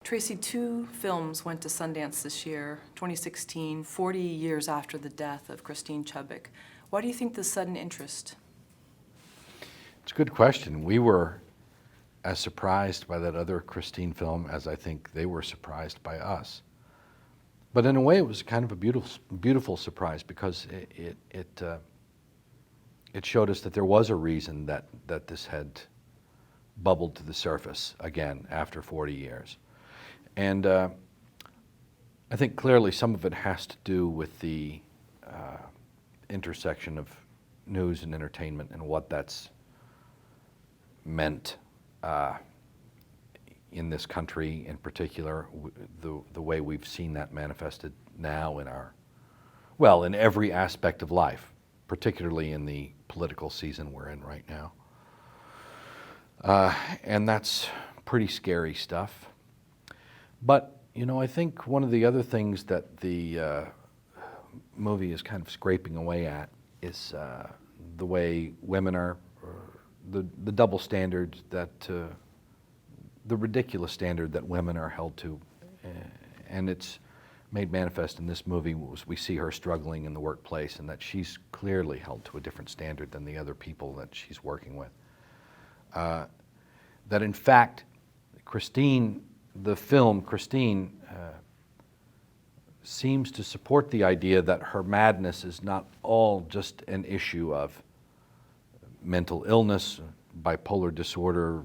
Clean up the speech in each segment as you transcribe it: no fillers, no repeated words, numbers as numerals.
Tracy, two films went to Sundance this year, 2016, 40 years after the death of Christine Chubbuck. Why do you think this sudden interest? It's a good question. We were as surprised by that other Christine film as I think they were surprised by us. But in a way, it was kind of a beautiful surprise because it showed us that there was a reason that this had bubbled to the surface again after 40 years. And I think clearly some of it has to do with the intersection of news and entertainment and what that's meant in this country in particular, the way we've seen that manifested now in every aspect of life, particularly in the political season we're in right now. And that's pretty scary stuff. But, you know, I think one of the other things that the movie is kind of scraping away at is the way women are, the double standard that, the ridiculous standard that women are held to. And it's made manifest in this movie as we see her struggling in the workplace and that she's clearly held to a different standard than the other people that she's working with. That in fact, the film Christine seems to support the idea that her madness is not all just an issue of mental illness, bipolar disorder,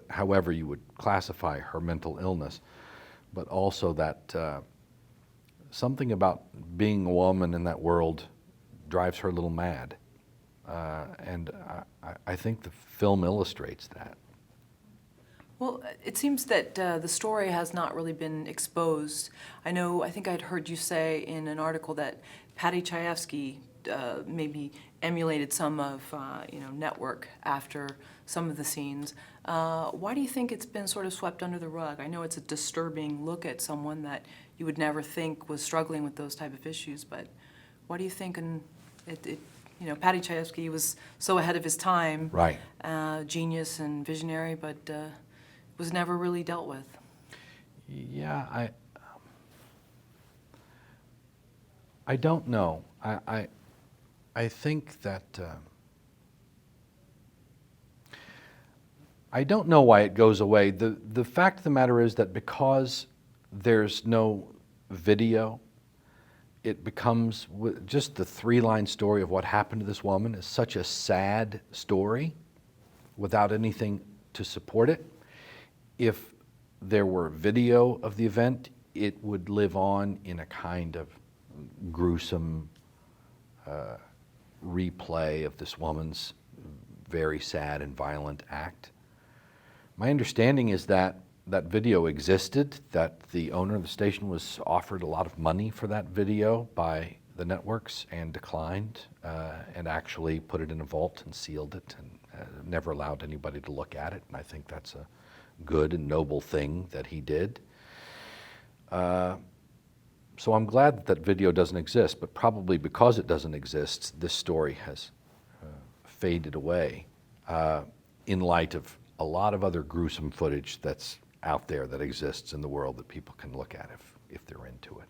however you would classify her mental illness, but also that something about being a woman in that world drives her a little mad. And I think the film illustrates that. Well, it seems that the story has not really been exposed. I think I'd heard you say in an article that Patty Chayefsky maybe emulated some of Network after some of the scenes. Why do you think it's been sort of swept under the rug? I know it's a disturbing look at someone that you would never think was struggling with those type of issues, but why do you think Patty Chayefsky was so ahead of his time, right? Genius and visionary, but was never really dealt with. Yeah, I don't know. I think that I don't know why it goes away. The fact of the matter is that because there's no video, it becomes just the three-line story of what happened to this woman is such a sad story without anything to support it. If there were video of the event, it would live on in a kind of gruesome replay of this woman's very sad and violent act. My understanding is that that video existed, that the owner of the station was offered a lot of money for that video by the networks and declined, and actually put it in a vault and sealed it and never allowed anybody to look at it. And I think that's a good and noble thing that he did. So I'm glad that that video doesn't exist, but probably because it doesn't exist, this story has faded away in light of a lot of other gruesome footage that's out there that exists in the world that people can look at if they're into it.